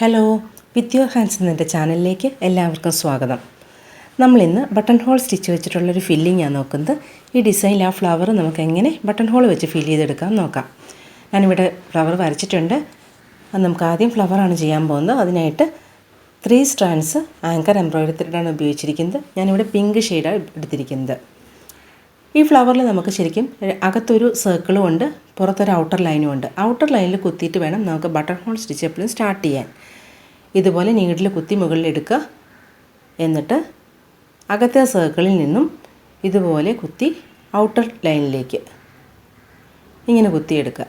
Hello, with your hands എന്ന ചാനലിലേക്ക് എല്ലാവർക്കും സ്വാഗതം. നമ്മളിന്ന് ബട്ടൺ ഹോൾ സ്റ്റിച്ച് വെച്ചിട്ടുള്ളൊരു ഫില്ലിങ്ങാണ് നോക്കുന്നത്. ഈ ഡിസൈനിൽ ആ ഫ്ലവർ നമുക്ക് എങ്ങനെ ബട്ടൺ ഹോൾ വെച്ച് ഫില്ല് ചെയ്തെടുക്കാം നോക്കാം. ഞാനിവിടെ ഫ്ലവർ വരച്ചിട്ടുണ്ട്. അത് നമുക്ക് ആദ്യം ഫ്ലവറാണ് ചെയ്യാൻ പോകുന്നത്. അതിനായിട്ട് 3 സ്ട്രാൻഡ്സ് ആങ്കർ എംബ്രോയിഡറി ത്രെഡാണ് ഉപയോഗിച്ചിരിക്കുന്നത്. ഞാനിവിടെ പിങ്ക് ഷെയ്ഡാണ് എടുത്തിരിക്കുന്നത്. ഈ ഫ്ലവറിൽ നമുക്ക് ശരിക്കും അകത്തൊരു സർക്കിളും ഉണ്ട്, പുറത്തൊരു ഔട്ടർ ലൈനും ഉണ്ട്. ഔട്ടർ ലൈനിൽ കുത്തിയിട്ട് വേണം നമുക്ക് ബട്ടൺ ഹോൾ സ്റ്റിച്ച് എപ്പോഴും സ്റ്റാർട്ട് ചെയ്യാൻ. ഇതുപോലെ നീഡിൽ കുത്തി മുകളിൽ എടുക്കുക. എന്നിട്ട് അകത്തെ സർക്കിളിൽ നിന്നും ഇതുപോലെ കുത്തി ഔട്ടർ ലൈനിലേക്ക് ഇങ്ങനെ കുത്തിയെടുക്കുക.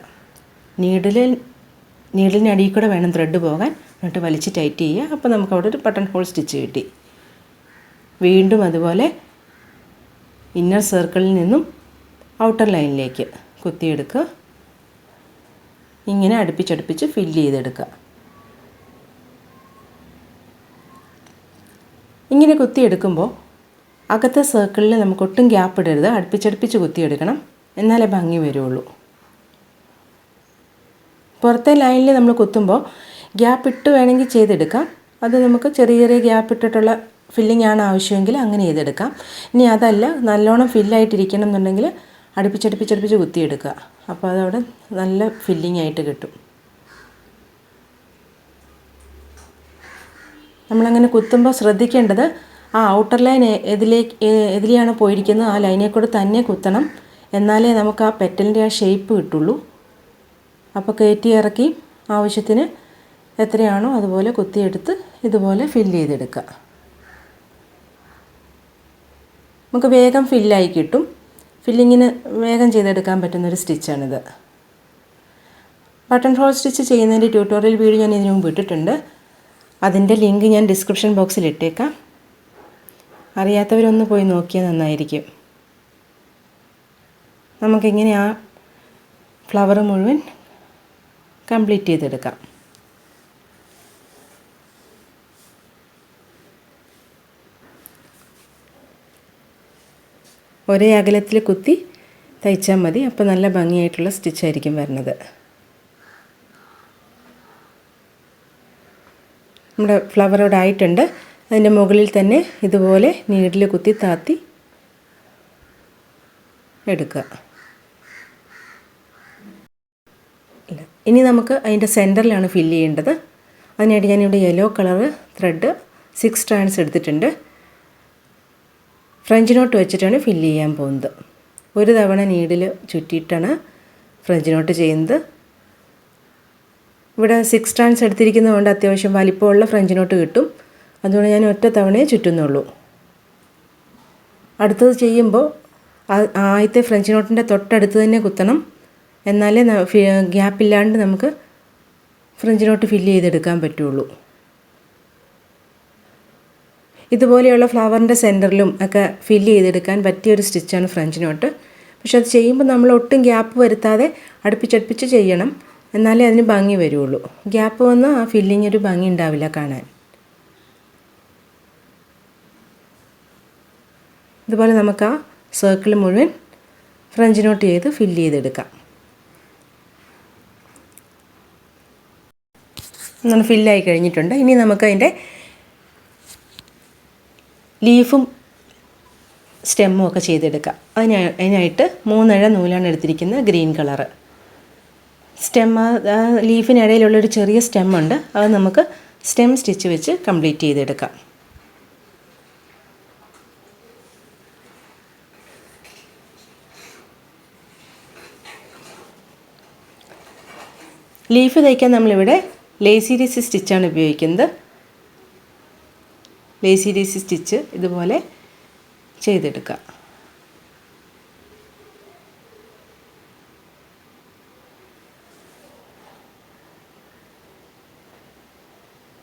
നീഡിലിന് അടിയിൽ കൂടെ വേണം ത്രെഡ് പോകാൻ. എന്നിട്ട് വലിച്ച് ടൈറ്റ് ചെയ്യുക. അപ്പോൾ നമുക്ക് അവിടെ ഒരു ബട്ടൺ ഹോൾ സ്റ്റിച്ച് കിട്ടി. വീണ്ടും അതുപോലെ ഇന്നർ സർക്കിളിൽ നിന്നും ഔട്ടർ ലൈനിലേക്ക് കുത്തിയെടുക്കുക. ഇങ്ങനെ അടുപ്പിച്ചടുപ്പിച്ച് ഫില്ല് ചെയ്തെടുക്കുക. ഇങ്ങനെ കുത്തിയെടുക്കുമ്പോൾ അകത്തെ സർക്കിളിൽ നമുക്ക് ഒട്ടും ഗ്യാപ്പ് ഇടരുത്. അടുപ്പിച്ചടുപ്പിച്ച് കുത്തിയെടുക്കണം, എന്നാലേ ഭംഗി വരുള്ളൂ. പുറത്തെ ലൈനിൽ നമ്മൾ കുത്തുമ്പോൾ ഗ്യാപ്പ് ഇട്ട് വേണമെങ്കിൽ ചെയ്തെടുക്കാം. അത് നമുക്ക് ചെറിയ ചെറിയ ഗ്യാപ്പ് ഇട്ടിട്ടുള്ള ഫില്ലിംഗ് ആണ് ആവശ്യമെങ്കിൽ അങ്ങനെ ചെയ്തെടുക്കാം. ഇനി അതല്ല, നല്ലോണം ഫില്ലായിട്ടിരിക്കണം എന്നുണ്ടെങ്കിൽ അടുപ്പിച്ചടുപ്പിച്ചടുപ്പിച്ച് കുത്തിയെടുക്കുക. അപ്പോൾ അതവിടെ നല്ല ഫില്ലിംഗ് ആയിട്ട് കിട്ടും. നമ്മളങ്ങനെ കുത്തുമ്പോൾ ശ്രദ്ധിക്കേണ്ടത് ആ ഔട്ടർ ലൈൻ എതിലെയാണ് പോയിരിക്കുന്നത് ആ ലൈനിൽ കൂടെ തന്നെ കുത്തണം. എന്നാലേ നമുക്ക് ആ പെറ്റലിൻ്റെ ആ ഷേപ്പ് കിട്ടുള്ളൂ. അപ്പോൾ കയറ്റി ഇറക്കി ആവശ്യത്തിന് എത്രയാണോ അതുപോലെ കുത്തിയെടുത്ത് ഇതുപോലെ ഫില്ല് ചെയ്തെടുക്കുക. നമുക്ക് വേഗം ഫില്ലായി കിട്ടും. ഫില്ലിങ്ങിന് വേഗം ചെയ്തെടുക്കാൻ പറ്റുന്നൊരു സ്റ്റിച്ചാണിത്. ബട്ടൺ ഹോൾ സ്റ്റിച്ച് ചെയ്യുന്നതിൻ്റെ ട്യൂട്ടോറിയൽ വീഡിയോ ഞാൻ ഇതിനു മുമ്പ് ഇട്ടിട്ടുണ്ട്. അതിൻ്റെ ലിങ്ക് ഞാൻ ഡിസ്ക്രിപ്ഷൻ ബോക്സിൽ ഇട്ടേക്കാം. അറിയാത്തവരൊന്ന് പോയി നോക്കിയാൽ നന്നായിരിക്കും. നമുക്കിങ്ങനെ ആ ഫ്ലവർ മുഴുവൻ കംപ്ലീറ്റ് ചെയ്തെടുക്കാം. ഒരേ അകലത്തിൽ കുത്തി തയ്ച്ചാൽ മതി. അപ്പോൾ നല്ല ഭംഗിയായിട്ടുള്ള സ്റ്റിച്ചായിരിക്കും വരുന്നത്. നമ്മുടെ ഫ്ലവർ ഇവിടെ ആയിട്ടുണ്ട്. അതിൻ്റെ മുകളിൽ തന്നെ ഇതുപോലെ നീഡിൽ കുത്തി താത്തി എടുക്കുക. ഇനി നമുക്ക് അതിൻ്റെ സെൻറ്ററിലാണ് ഫില്ല് ചെയ്യേണ്ടത്. അതിനായിട്ട് ഞാനിവിടെ യെല്ലോ കളർ ത്രെഡ് 6 സ്ട്രാൻഡ്സ് എടുത്തിട്ടുണ്ട്. ഫ്രഞ്ച് നോട്ട് വെച്ചിട്ടാണ് ഫില്ല് ചെയ്യാൻ പോകുന്നത്. ഒരു തവണ നീഡിൽ ചുറ്റിയിട്ടാണ് ഫ്രഞ്ച് നോട്ട് ചെയ്യുന്നത്. ഇവിടെ 6 സ്ട്രാൻഡ്സ് എടുത്തിരിക്കുന്നതുകൊണ്ട് അത്യാവശ്യം വലിപ്പമുള്ള ഫ്രഞ്ച് നോട്ട് കിട്ടും. അതുകൊണ്ട് ഞാൻ ഒറ്റ തവണയേ ചുറ്റുന്നുള്ളൂ. അടുത്തത് ചെയ്യുമ്പോൾ ആദ്യത്തെ ഫ്രഞ്ച് നോട്ടിൻ്റെ തൊട്ടടുത്ത് തന്നെ കുത്തണം. എന്നാലേ ഗ്യാപ്പില്ലാണ്ട് നമുക്ക് ഫ്രഞ്ച് നോട്ട് ഫില്ല് ചെയ്തെടുക്കാൻ പറ്റുള്ളൂ. ഇതുപോലെയുള്ള ഫ്ലവറിൻ്റെ സെൻറ്ററിലും ഒക്കെ ഫില്ല് ചെയ്തെടുക്കാൻ പറ്റിയൊരു സ്റ്റിച്ചാണ് ഫ്രഞ്ച് നോട്ട്. പക്ഷെ അത് ചെയ്യുമ്പോൾ നമ്മൾ ഒട്ടും ഗ്യാപ്പ് വരുത്താതെ അടുപ്പിച്ചടുപ്പിച്ച് ചെയ്യണം. എന്നാലേ അതിന് ഭംഗി വരുള്ളൂ. ഗ്യാപ്പ് വന്നാൽ ആ ഫില്ലിങ് ഒരു ഭംഗി ഉണ്ടാവില്ല കാണാൻ. ഇതുപോലെ നമുക്ക് ആ സർക്കിൾ മുഴുവൻ ഫ്രഞ്ച് നോട്ട് ചെയ്ത് ഫില്ല് ചെയ്തെടുക്കാം. ഒന്ന് ഫില്ലായി കഴിഞ്ഞിട്ടുണ്ട്. ഇനി നമുക്ക് അതിൻ്റെ ലീഫും സ്റ്റെമ്മും ഒക്കെ ചെയ്തെടുക്കാം. അതിനായിട്ട് 3 ഇഴ നൂലാണ് എടുത്തിരിക്കുന്നത്, ഗ്രീൻ കളറ്. ലീഫിനിടയിലുള്ളൊരു ചെറിയ സ്റ്റെമ്മുണ്ട്. അത് നമുക്ക് സ്റ്റെം സ്റ്റിച്ച് വെച്ച് കംപ്ലീറ്റ് ചെയ്തെടുക്കാം. ലീഫ് തയ്ക്കാൻ നമ്മളിവിടെ ലേസി ഡേസി സ്റ്റിച്ചാണ് ഉപയോഗിക്കുന്നത്. ലേസി ഡേസി സ്റ്റിച്ച് ഇതുപോലെ ചെയ്തെടുക്കുക.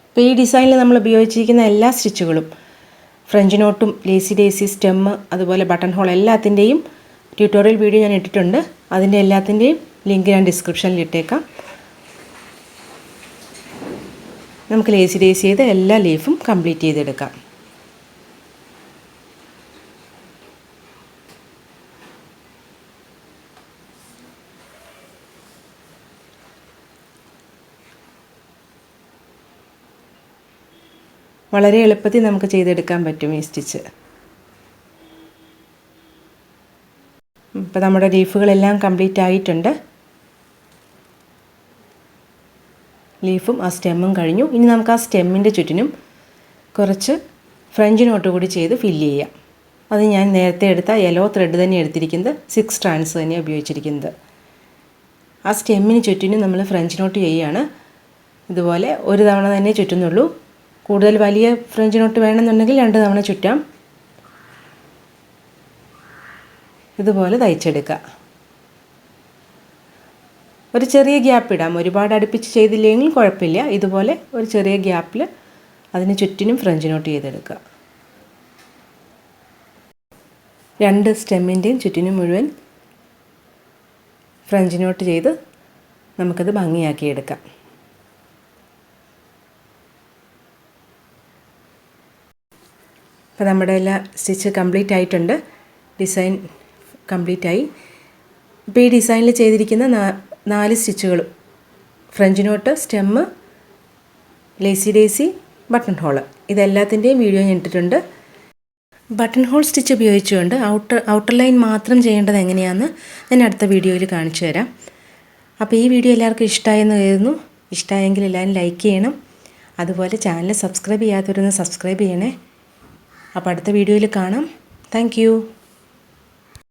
ഇപ്പോൾ ഈ ഡിസൈനിൽ നമ്മൾ ഉപയോഗിച്ചിരിക്കുന്ന എല്ലാ സ്റ്റിച്ചുകളും ഫ്രഞ്ച് നോട്ടും ലേസി ഡേസി സ്റ്റെമ്മ് അതുപോലെ ബട്ടൺ ഹോൾ എല്ലാത്തിൻ്റെയും ട്യൂട്ടോറിയൽ വീഡിയോ ഞാൻ ഇട്ടിട്ടുണ്ട്. അതിൻ്റെ എല്ലാത്തിൻ്റെയും ലിങ്ക് ഞാൻ ഡിസ്ക്രിപ്ഷനിൽ ഇട്ടേക്കാം. നമുക്ക് ലേസി ഡേസി ചെയ്ത് എല്ലാ ലീഫും കംപ്ലീറ്റ് ചെയ്തെടുക്കാം. വളരെ എളുപ്പത്തിൽ നമുക്ക് ചെയ്തെടുക്കാൻ പറ്റും ഈ സ്റ്റിച്ച്. ഇപ്പോൾ നമ്മുടെ ലീഫുകളെല്ലാം കംപ്ലീറ്റ് ആയിട്ടുണ്ട്. ലീഫും ആ സ്റ്റെമ്മും കഴിഞ്ഞു. ഇനി നമുക്ക് ആ സ്റ്റെമ്മിൻ്റെ ചുറ്റിനും കുറച്ച് ഫ്രഞ്ച് നോട്ട് കൂടി ചെയ്ത് ഫില്ല് ചെയ്യാം. അത് ഞാൻ നേരത്തെ എടുത്ത യെല്ലോ ത്രെഡ് തന്നെ എടുത്തിരിക്കുന്നത്, 6 സ്ട്രാൻഡ്സ് തന്നെയാണ് ഉപയോഗിച്ചിരിക്കുന്നത്. ആ സ്റ്റെമ്മിന് ചുറ്റിനും നമ്മൾ ഫ്രഞ്ച് നോട്ട് ചെയ്യുകയാണ്. ഇതുപോലെ ഒരു തവണ തന്നെ ചുറ്റുന്നുള്ളൂ. കൂടുതൽ വലിയ ഫ്രഞ്ച് നോട്ട് വേണമെന്നുണ്ടെങ്കിൽ 2 തവണ ചുറ്റാം. ഇതുപോലെ തയ്ച്ചെടുക്കുക. ഒരു ചെറിയ ഗ്യാപ്പ് ഇടാം. ഒരുപാട് അടുപ്പിച്ച് ചെയ്തില്ലെങ്കിൽ കുഴപ്പമില്ല. ഇതുപോലെ ഒരു ചെറിയ ഗ്യാപ്പിൽ അതിന് ചുറ്റിനും ഫ്രഞ്ച് നോട്ട് ചെയ്തെടുക്കുക. 2 സ്റ്റെമ്മിൻ്റെയും ചുറ്റിനും മുഴുവൻ ഫ്രഞ്ച് നോട്ട് ചെയ്ത് നമുക്കത് ഭംഗിയാക്കിയെടുക്കാം. അപ്പോൾ നമ്മുടെ എല്ലാ സ്റ്റിച്ച് കംപ്ലീറ്റ് ആയിട്ടുണ്ട്. ഡിസൈൻ കംപ്ലീറ്റ് ആയി. ഇപ്പോൾ ഈ ഡിസൈനിൽ ചെയ്തിരിക്കുന്ന 4 സ്റ്റിച്ചുകളും French knot, stem, lazy daisy, button hole, ഇതെല്ലാത്തിൻ്റെയും വീഡിയോ ഞാൻ ഇട്ടിട്ടുണ്ട്. ബട്ടൺ ഹോൾ സ്റ്റിച്ച് ഉപയോഗിച്ചുകൊണ്ട് ഔട്ടർ ലൈൻ മാത്രം ചെയ്യേണ്ടത് എങ്ങനെയാണെന്ന് ഞാൻ അടുത്ത വീഡിയോയിൽ കാണിച്ചു തരാം. അപ്പോൾ ഈ വീഡിയോ എല്ലാവർക്കും ഇഷ്ടമായെന്ന് കരുതുന്നു. ഇഷ്ടമായെങ്കിൽ എല്ലാവരും ലൈക്ക് ചെയ്യണം. അതുപോലെ ചാനൽ സബ്സ്ക്രൈബ് ചെയ്യാത്തവരൊന്ന് സബ്സ്ക്രൈബ് ചെയ്യണേ. അപ്പോൾ അടുത്ത വീഡിയോയിൽ കാണാം. താങ്ക്